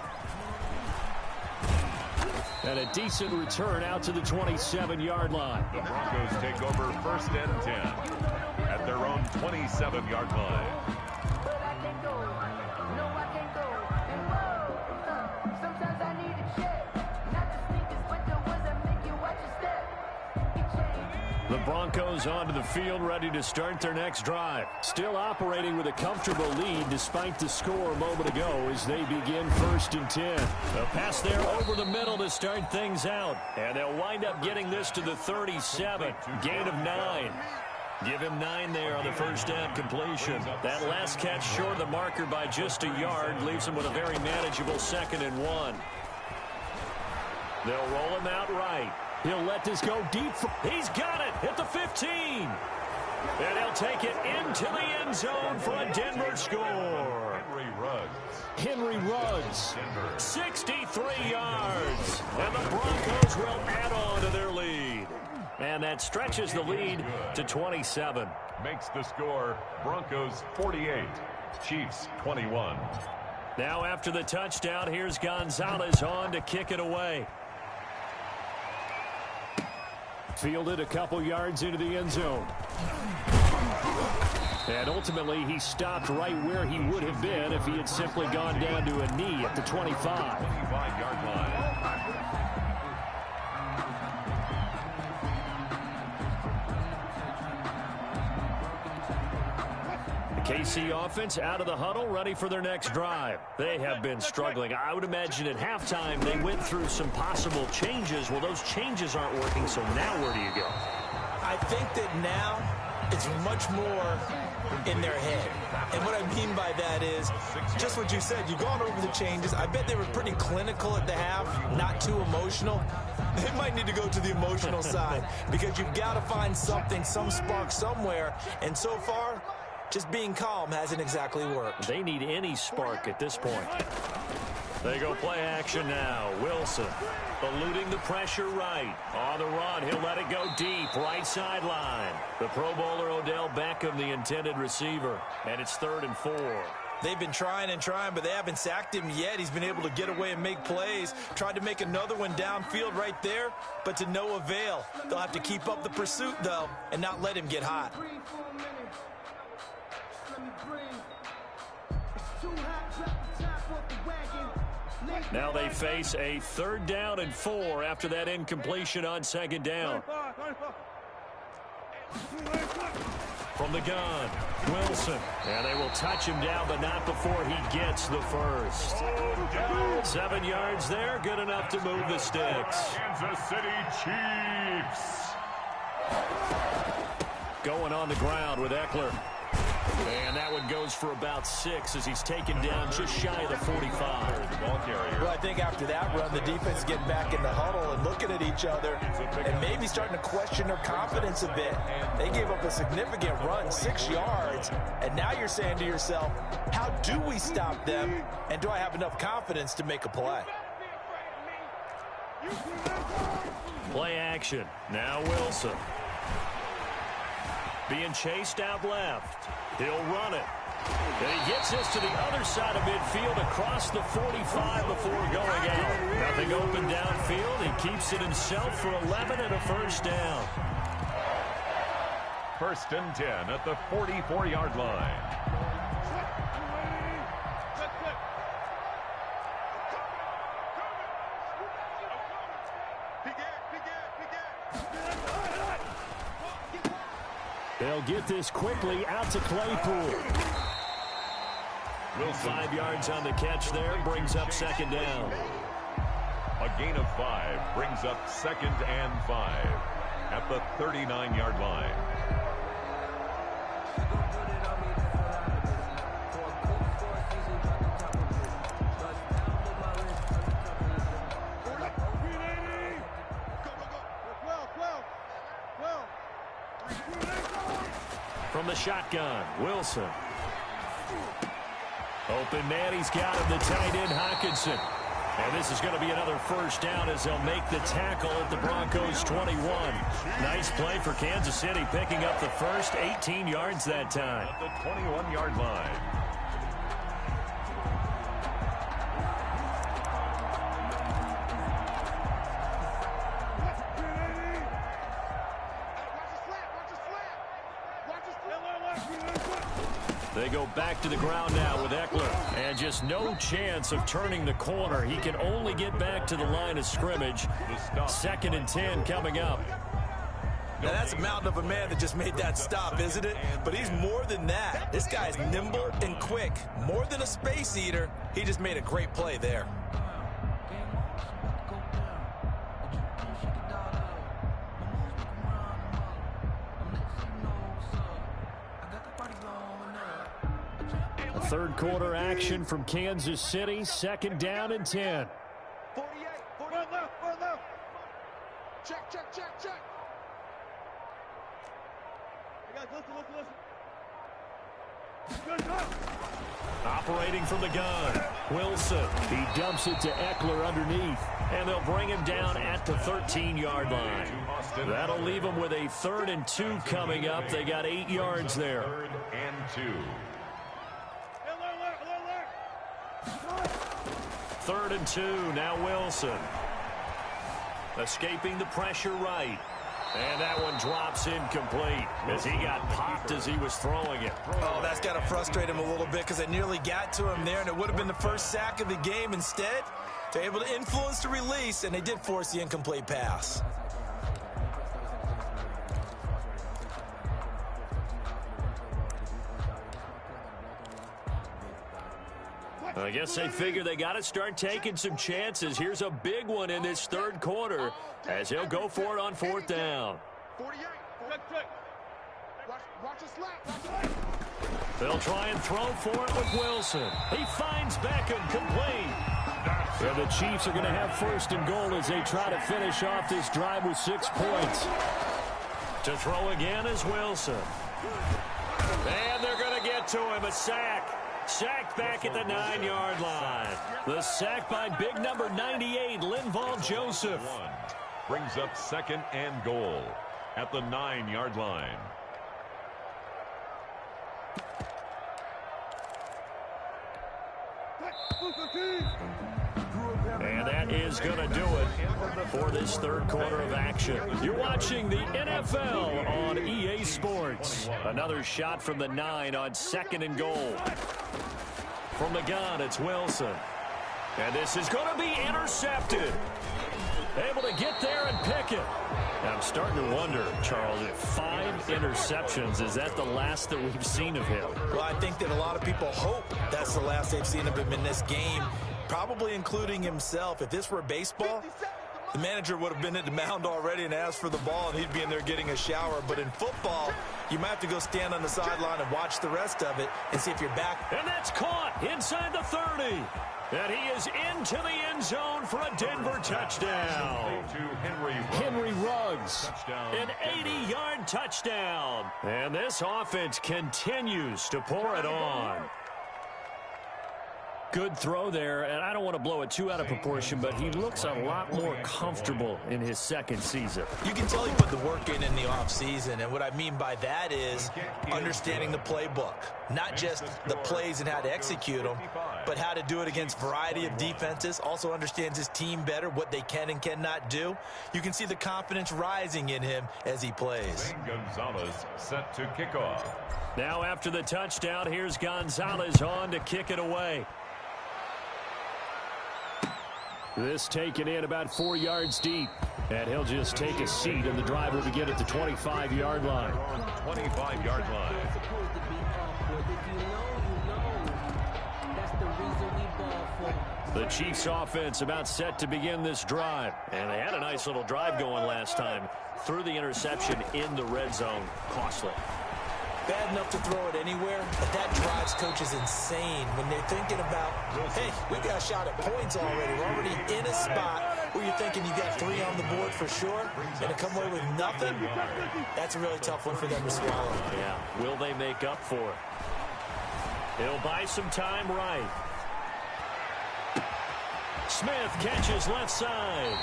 And a decent return out to the 27-yard line. The Broncos take over 1st and 10 at their own 27-yard line. But I can't go. No, I can't go. And whoa, sometimes I need a check. Not the sneakers, but the ones that make you watch your step. The Broncos onto the field, ready to start their next drive. Still operating with a comfortable lead despite the score a moment ago as they begin 1st and 10. A pass there over the middle to start things out. And they'll wind up getting this to the 37. Gain of 9. Give him 9 there on the 1st down completion. That last catch short of the marker by just a yard leaves him with a very manageable 2nd and 1. They'll roll him out right. He'll let this go deep. He's got it at the 15. And he'll take it into the end zone for a Denver score. Henry Ruggs. 63 yards. And the Broncos will add on to their lead. And that stretches the lead to 27. Makes the score Broncos 48, Chiefs 21. Now after the touchdown, here's Gonzalez on to kick it away. Fielded a couple yards into the end zone. And ultimately, he stopped right where he would have been if he had simply gone down to a knee at the 25. 25-yard line. KC offense out of the huddle, ready for their next drive. They have been struggling. I would imagine at halftime they went through some possible changes. Well, those changes aren't working, so now where do you go? I think that now it's much more in their head. And what I mean by that is just what you said. You've gone over the changes. I bet they were pretty clinical at the half, not too emotional. They might need to go to the emotional side because you've got to find something, some spark somewhere. And so far, just being calm hasn't exactly worked. They need any spark at this point. They go play action now. Wilson eluding the pressure right. On the run, he'll let it go deep. Right sideline. The Pro Bowler Odell Beckham, the intended receiver. And it's 3rd and 4. They've been trying and trying, but they haven't sacked him yet. He's been able to get away and make plays. Tried to make another one downfield right there, but to no avail. They'll have to keep up the pursuit, though, and not let him get hot. Now they face a 3rd down and 4 after that incompletion on 2nd down. From the gun, Wilson. And they will touch him down, but not before he gets the first. 7 yards there, good enough to move the sticks. Kansas City Chiefs. Going on the ground with Eckler. And that one goes for about 6 as he's taken down just shy of the 45. Ball carrier. Well, I think after that run, the defense is getting back in the huddle and looking at each other and maybe starting to question their confidence a bit. They gave up a significant run, 6 yards, and now you're saying to yourself, how do we stop them, and do I have enough confidence to make a play? Play action. Now Wilson. Being chased out left. He'll run it. And he gets this to the other side of midfield across the 45 before going out. Nothing open downfield. He keeps it himself for 11 and a first down. 1st and 10 at the 44-yard line. They'll get this quickly out to Claypool. Wilson. 5 yards on the catch there, brings up 2nd down. A gain of 5 brings up 2nd and 5 at the 39-yard line. From the shotgun, Wilson. Open man, he's got him, the tight end, Hockenson. And this is going to be another first down as they'll make the tackle at the Broncos' 21. Nice play for Kansas City, picking up the first, 18 yards that time. At the 21-yard line. They go back to the ground now with Eckler. And just no chance of turning the corner. He can only get back to the line of scrimmage. 2nd and 10 coming up. Now, that's a mountain of a man that just made that stop, isn't it? But he's more than that. This guy's nimble and quick. More than a space eater, he just made a great play there. Third quarter action from Kansas City. 2nd down and 10. 48, 40 left. Check. Hey guys, listen. Operating from the gun, Wilson. He dumps it to Eckler underneath. And they'll bring him down at the 13-yard line. That'll leave him with a 3rd and 2 coming up. They got 8 yards there. 3rd and 2. 3rd and 2, now Wilson. Escaping the pressure right. And that one drops incomplete as he got popped as he was throwing it. Oh, that's got to frustrate him a little bit because they nearly got to him there, and it would have been the first sack of the game. Instead, they're able to influence the release, and they did force the incomplete pass. I guess they figure they got to start taking some chances. Here's a big one in this third quarter as he'll go for it on fourth down. 48. Watch the slap. They'll try and throw for it with Wilson. He finds Beckham complete. And the Chiefs are going to have first and goal as they try to finish off this drive with 6 points. To throw again is Wilson. And they're going to get to him. A sack. Sacked back at the 9-yard line. The sack by big number 98, Linval Joseph. Brings up second and goal at the 9-yard line. And that is going to do it for this third quarter of action. You're watching the NFL on EA Sports. Another shot from the 9 on second and goal. From the gun, it's Wilson. And this is going to be intercepted. Able to get there and pick it. I'm starting to wonder, Charles, if 5 interceptions, is that the last that we've seen of him? Well, I think that a lot of people hope that's the last they've seen of him in this game, probably including himself. If this were baseball, the manager would have been at the mound already and asked for the ball, and he'd be in there getting a shower. But in football, you might have to go stand on the sideline and watch the rest of it and see if you're back. And that's caught inside the 30. And he is into the end zone for a Denver touchdown. Henry Ruggs, an 80-yard touchdown. And this offense continues to pour it on. Good throw there, and I don't want to blow it too out of proportion, but he looks a lot more comfortable in his second season. You can tell he put the work in the offseason, and what I mean by that is understanding the playbook. Not just the plays and how to execute them, but how to do it against a variety of defenses. Also understands his team better, what they can and cannot do. You can see the confidence rising in him as he plays. Gonzalez set to kick off. Now after the touchdown, here's Gonzalez on to kick it away. This taken in about 4 yards deep. And he'll just take a seat, and the drive will begin at the 25-yard line. 25-yard line. The Chiefs offense about set to begin this drive. And they had a nice little drive going last time. Threw the interception in the red zone. Costly. Bad enough to throw it anywhere, but that drives coaches insane when they're thinking about, hey, we got a shot at points already. We're already in a spot where you're thinking you got 3 on the board for sure, and to come away with nothing, that's a really tough one for them to swallow. Yeah, will they make up for it? It'll buy some time right. Smith catches left side.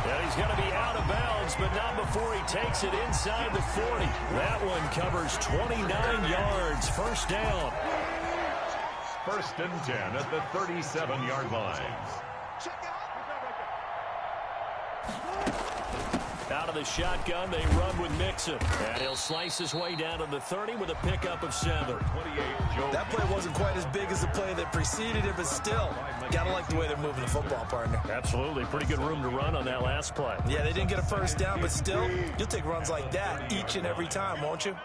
And he's going to be out of bounds, but not before he takes it inside the 40. That one covers 29 yards. First down. First and 10 at the 37-yard line. Out of the shotgun, they run with Mixon. And he'll slice his way down to the 30 with a pickup of 7. That play wasn't quite as big as the play that preceded it, but still, gotta like the way they're moving the football, partner. Absolutely. Pretty good room to run on that last play. Yeah, they didn't get a first down, but still, you'll take runs like that each and every time, won't you?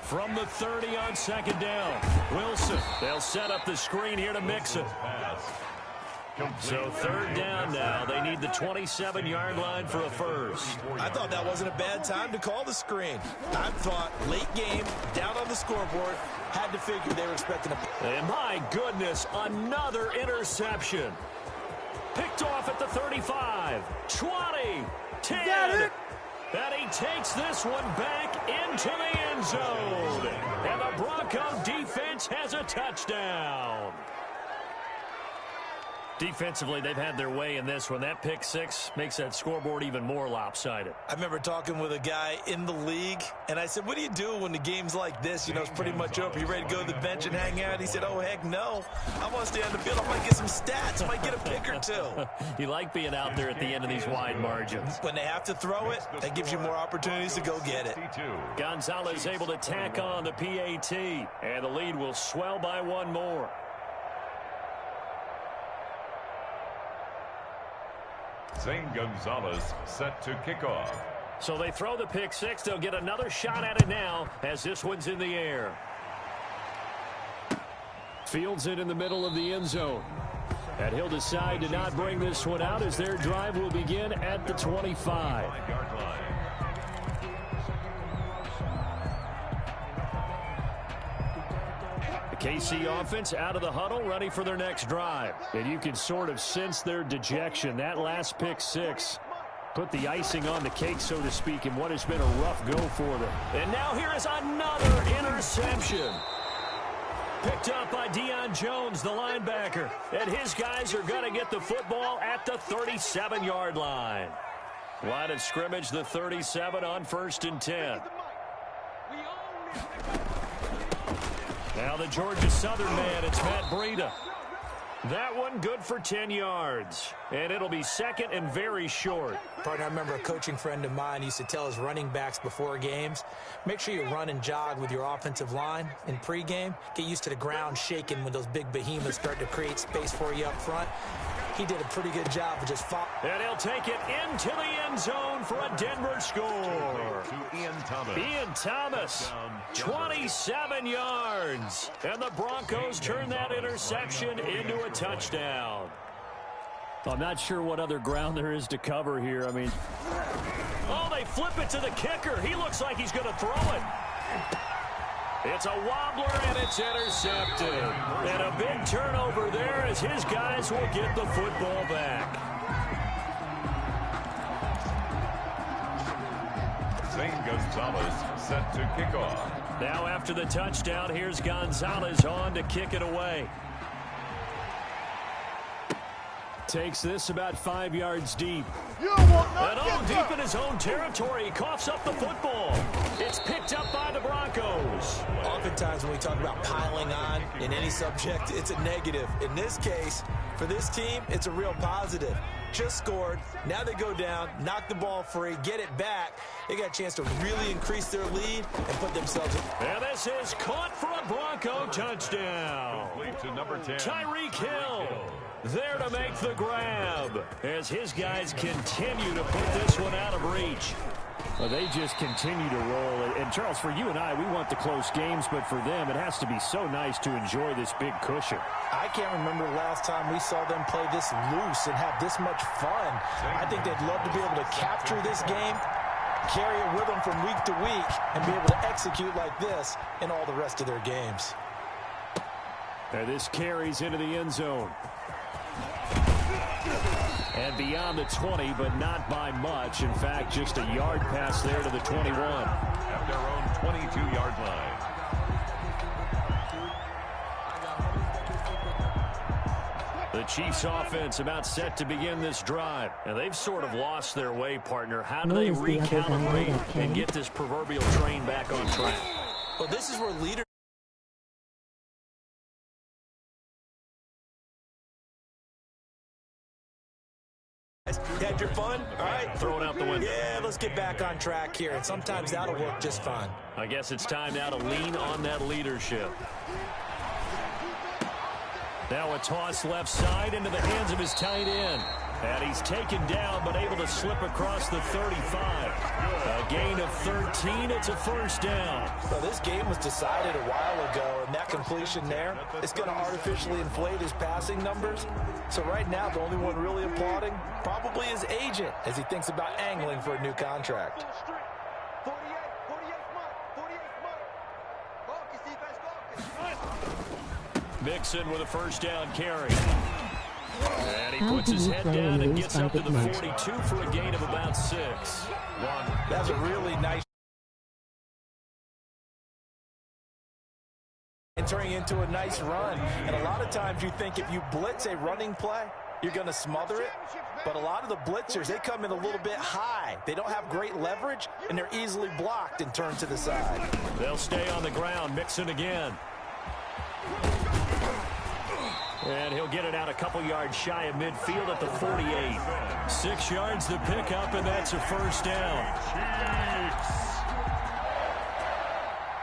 From the 30 on second down, Wilson. They'll set up the screen here to Mixon. So third down now. They need the 27-yard line for a first. I thought that wasn't a bad time to call the screen. I thought late game, down on the scoreboard, had to figure they were expecting a... And my goodness, another interception. Picked off at the 35, 20, 10. And he takes this one back into the end zone. And the Bronco defense has a touchdown. Defensively, they've had their way in this one. That pick six makes that scoreboard even more lopsided. I remember talking with a guy in the league, and I said, what do you do when the game's like this? You know, it's pretty much over. You ready to go to the bench and hang out? He said, oh, heck no. I want to stay on the field. I might get some stats. I might get a pick or two. You like being out there at the end of these wide margins. When they have to throw it, that gives you more opportunities to go get it. Gonzalez able to tack on the PAT, and the lead will swell by one more. Zane Gonzalez set to kick off. So they throw the pick six. They'll get another shot at it now as this one's in the air. Fields it in the middle of the end zone. And he'll decide to not bring this one out as their drive will begin at the 25. The KC offense out of the huddle, ready for their next drive. And you can sort of sense their dejection. That last pick six put the icing on the cake, so to speak, in what has been a rough go for them. And now here is another interception. Picked up by Deion Jones, the linebacker. And his guys are going to get the football at the 37-yard line. Line of scrimmage, the 37 on 1st and 10. Now the Georgia Southern man, it's Matt Breida. That one good for 10 yards. And it'll be second and very short. Partner, I remember a coaching friend of mine used to tell his running backs before games, make sure you run and jog with your offensive line in pregame. Get used to the ground shaking when those big behemoths start to create space for you up front. He did a pretty good job of just following. And he'll take it into the end zone for a Denver score. Ian Thomas, 27 yards. And the Broncos turn that interception into a touchdown. I'm not sure what other ground there is to cover here. I mean, oh, they flip it to the kicker. He looks like he's going to throw it. It's a wobbler, and it's intercepted. And a big turnover there as his guys will get the football back. Zane Gonzalez set to kick off. Now after the touchdown, here's Gonzalez on to kick it away. takes this about 5 yards deep. And deep in his own territory, he coughs up the football. It's picked up by the Broncos. Oftentimes when we talk about piling on in any subject, it's a negative. In this case, for this team, it's a real positive. Just scored. Now they go down, knock the ball free, get it back. They got a chance to really increase their lead and put themselves in. And this is caught for a Bronco touchdown. To number 10. Tyreek Hill there to make the grab as his guys continue to put this one out of reach. Well, they just continue to roll. And, Charles, for you and I, we want the close games, but for them, it has to be so nice to enjoy this big cushion. I can't remember the last time we saw them play this loose and have this much fun. I think they'd love to be able to capture this game, carry it with them from week to week, and be able to execute like this in all the rest of their games. And this carries into the end zone. And beyond the 20, but not by much. In fact, just a yard pass there to the 21. At their own 22-yard line. The Chiefs offense about set to begin this drive. And they've sort of lost their way, partner. How do they recalibrate and get this proverbial train back on track? Well, this is where leaders. You had your fun? All right. Throw it out the window. Yeah, let's get back on track here. And sometimes that'll work just fine. I guess it's time now to lean on that leadership. Now a toss left side into the hands of his tight end. And he's taken down, but able to slip across the 35. A gain of 13. It's a first down. Well, this game was decided a while ago, and that completion there is going to artificially inflate his passing numbers. So right now, the only one really applauding probably his agent as he thinks about angling for a new contract. Mixon with a first down carry. And he puts his head down and gets up to the 42 for a gain of about 6. That's a really nice. And turning into a nice run. And a lot of times you think if you blitz a running play, you're going to smother it. But a lot of the blitzers, they come in a little bit high. They don't have great leverage, and they're easily blocked and turned to the side. They'll stay on the ground, Mixon again. And he'll get it out a couple yards shy of midfield at the 48. 6 yards the pickup, and that's a first down.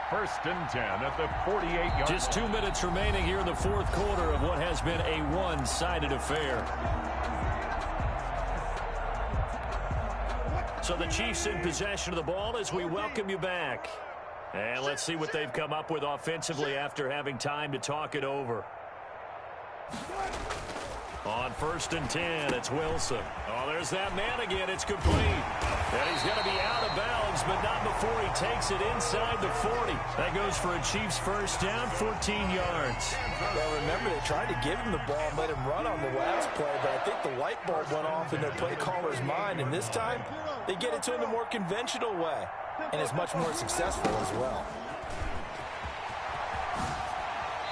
First and 10 at the 48-yard. Just 2 minutes remaining here in the fourth quarter of what has been a one-sided affair. So the Chiefs in possession of the ball as we welcome you back. And let's see what they've come up with offensively after having time to talk it over. On first and 10, it's Wilson. Oh, there's that man again. It's complete. And he's going to be out of bounds, but not before he takes it inside the 40. That goes for a Chiefs first down, 14 yards. Well, remember, they tried to give him the ball and let him run on the last play, but I think the light bulb went off in their play caller's mind, and this time they get it to him the more conventional way, and it's much more successful as well.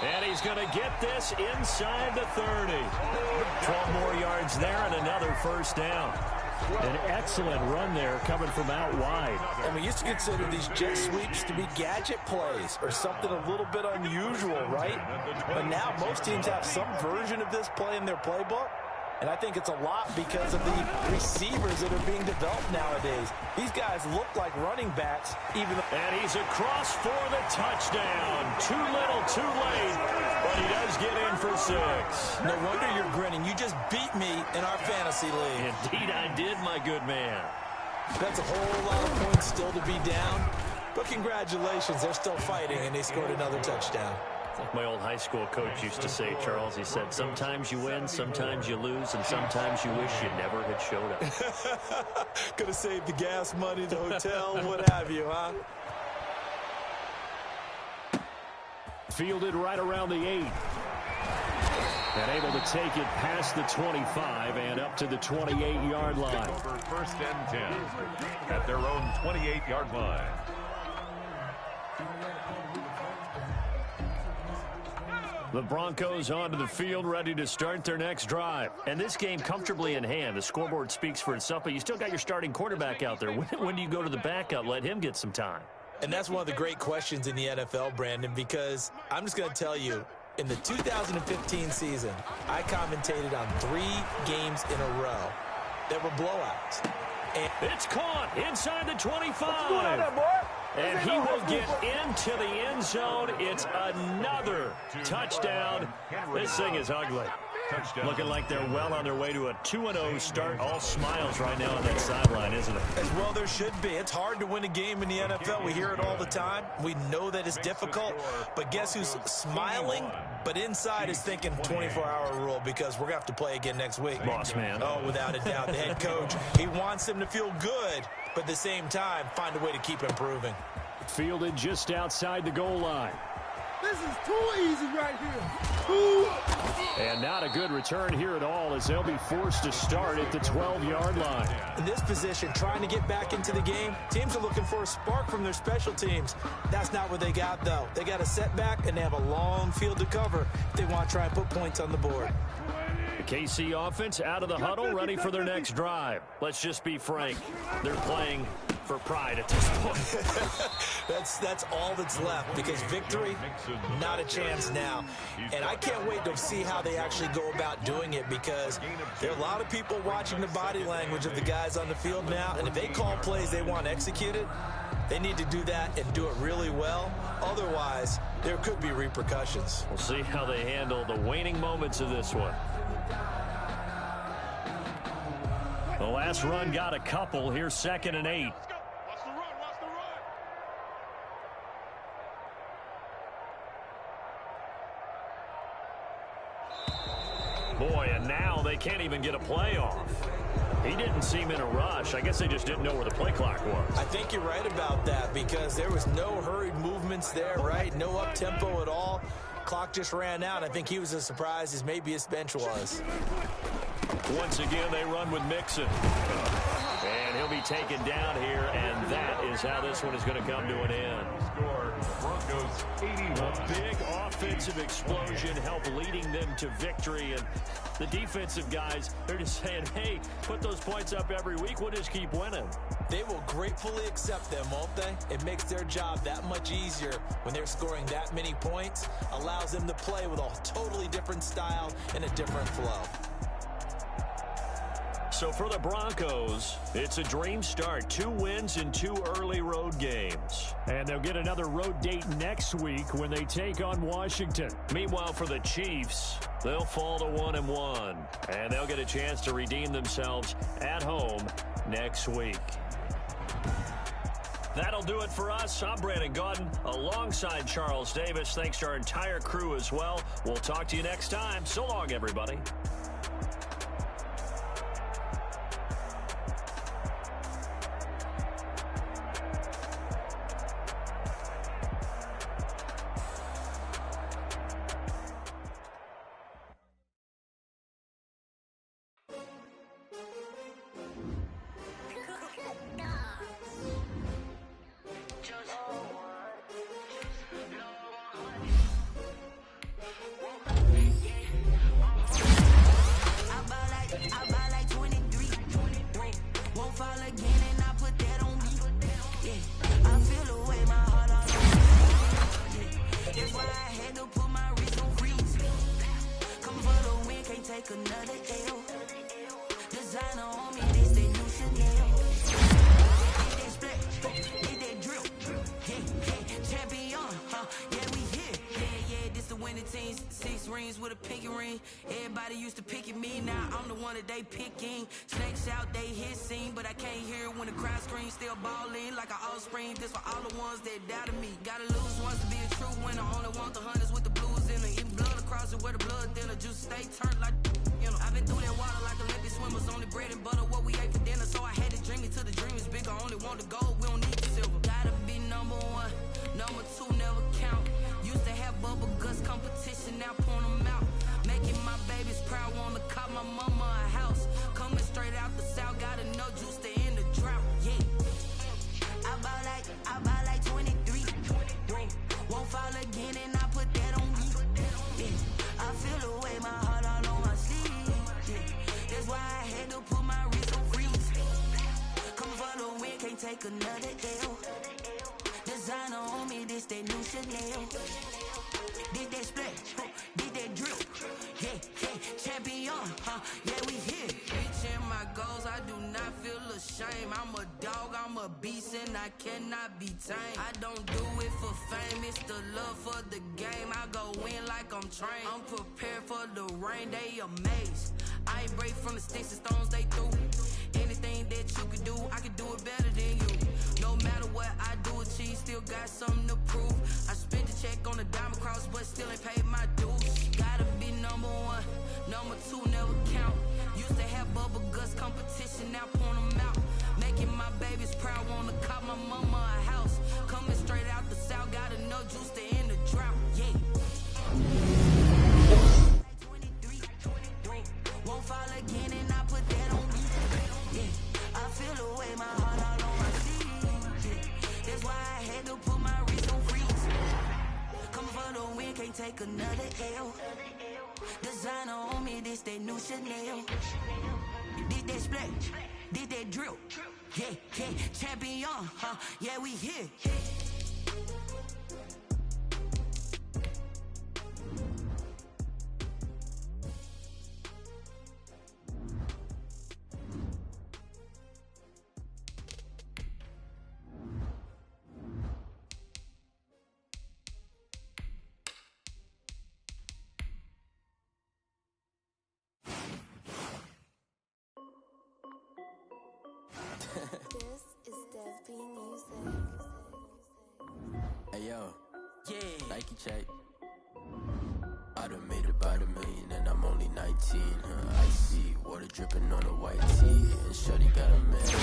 And he's going to get this inside the 30. 12 more yards there and another first down. An excellent run there coming from out wide. And we used to consider these jet sweeps to be gadget plays or something a little bit unusual, right? But now most teams have some version of this play in their playbook. And I think it's a lot because of the receivers that are being developed nowadays. These guys look like running backs. And he's across for the touchdown. Too little, too late. But he does get in for 6. No wonder you're grinning. You just beat me in our fantasy league. Indeed I did, my good man. That's a whole lot of points still to be down. But congratulations, they're still fighting, and they scored another touchdown. Like my old high school coach used to say, Charles, he said, sometimes you win, sometimes you lose, and sometimes you wish you never had showed up. Could have saved the gas money, the hotel, what have you, huh? Fielded right around the 8. And able to take it past the 25 and up to the 28-yard line. Over first and 10 at their own 28-yard line. The Broncos onto the field, ready to start their next drive. And this game comfortably in hand. The scoreboard speaks for itself, but you still got your starting quarterback out there. When do you go to the backup? Let him get some time. And that's one of the great questions in the NFL, Brandon, because I'm just going to tell you, in the 2015 season, I commentated on 3 games in a row that were blowouts. And it's caught inside the 25. And he will get into the end zone. It's another touchdown. This thing is ugly. Looking like they're well on their way to a 2-0 start. All smiles right now on that sideline, isn't it? As well there should be. It's hard to win a game in the NFL. We hear it all the time. We know that it's difficult. But guess who's smiling? But inside is thinking 24-hour rule because we're going to have to play again next week. Boss man. Oh, without a doubt. The head coach, he wants them to feel good, but at the same time, find a way to keep improving. Fielded just outside the goal line. This is too easy right here. And not a good return here at all as they'll be forced to start at the 12-yard line. In this position, trying to get back into the game, teams are looking for a spark from their special teams. That's not what they got, though. They got a setback, and they have a long field to cover if they want to try and put points on the board. The KC offense out of the huddle, ready for their next drive. Let's just be frank. They're playing for pride at this point. That's all that's left because victory, not a chance now. And I can't wait to see how they actually go about doing it because there are a lot of people watching the body language of the guys on the field now, and if they call plays they want executed, they need to do that and do it really well. Otherwise, there could be repercussions. We'll see how they handle the waning moments of this one. The last run got a couple. Here's 2nd and 8. Boy, and now they can't even get a play off. He didn't seem in a rush. I guess they just didn't know where the play clock was. I think you're right about that because there was no hurried movements there, right? No up-tempo at all. Clock just ran out. I think he was as surprised as maybe his bench was. Once again, they run with Mixon. And he'll be taken down here, and that is how this one is going to come to an end. Score, Broncos 81. A big offensive explosion helped leading them to victory, and the defensive guys, they're just saying, hey, put those points up every week. We'll just keep winning. They will gratefully accept them, won't they? It makes their job that much easier when they're scoring that many points, allows them to play with a totally different style and a different flow. So for the Broncos, it's a dream start. 2 wins in 2 early road games. And they'll get another road date next week when they take on Washington. Meanwhile, for the Chiefs, they'll fall to 1-1. And they'll get a chance to redeem themselves at home next week. That'll do it for us. I'm Brandon Gaudin alongside Charles Davis. Thanks to our entire crew as well. We'll talk to you next time. So long, everybody. Take another L. Designer on me, this that new Chanel. Did that splash, did that drill. Yeah, yeah, champion, yeah, we here. This is Dev B Music. Hey yo, yeah, Nike check. I done made about $1 million and I'm only 19. I see water dripping on a white tee, and shorty got a man. That's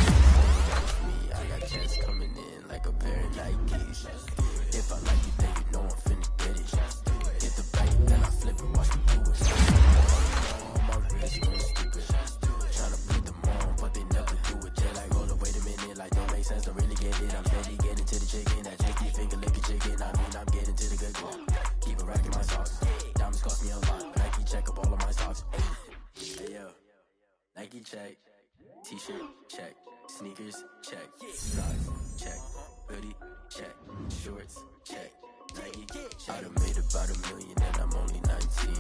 me. I got checks coming in like a pair of Nikes. If I like it, then you know I'm finna get it. Hit the bank, then I flip it, watch me do it. On my wrist, going stupid. Tryna beat them on, but they never do it. They're like, hold up, wait a minute. Nike check, t-shirt check, sneakers check, socks check, hoodie check, shorts check, Nike. I done made about $1 million and I'm only 19.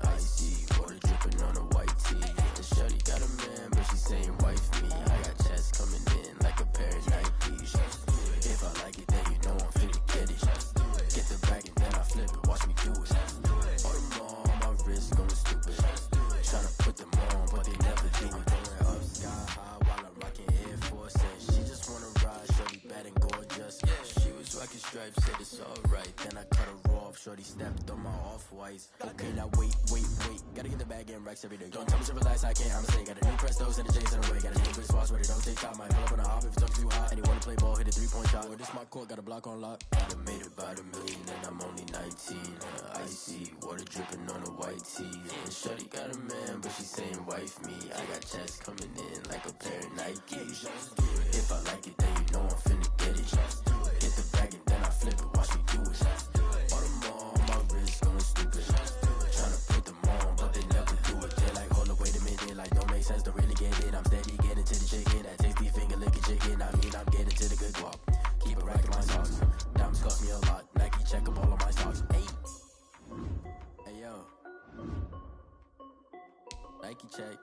Icy water dripping on a white tee. And shorty got a man, but she saying wife me. I got chest coming in like a pair of Nikes. If I like it, then you know I'm finna get it. Get the bag and then I flip it. Watch me do it. All them on my wrist going stupid. Tryna put them on, but they never do it. Going up sky high while I'm rocking Air Force. And she just wanna ride, shorty bad and gorgeous. She was rocking stripes, said it's alright. Then I cut her off, shorty stepped on my off-whites. Okay, now wait. Gotta get the bag and racks every day. Don't tell me to relax, I can't, I'ma say. Got a new Prestos and the J's in the way. Got a new Chris Foss, but it don't take time. Might pull up on the hop if it's up too hot. And you wanna play ball, hit a 3-point shot. Or this my court, got a block on lock. I done made about $1 million and I'm only 19. Icy, water dripping on a white tee. And shorty got a man, but she saying wife me. I got chest coming in like a pair of Nikes. If I like it, then you know I'm finna get it. Get the bag and then I flip it, watch me do it. All them on my wrist going stupid. Tryna put them on, but they never do it. They like, hold up, wait a minute, like don't make sense, don't really get it. I'm steady getting to the chicken, that tasty finger licking chicken. I mean, I'm getting to the good guap. Keep it racking my socks. Diamonds cost me a lot. Nike check up all of my stocks. Hey yo, Nike check.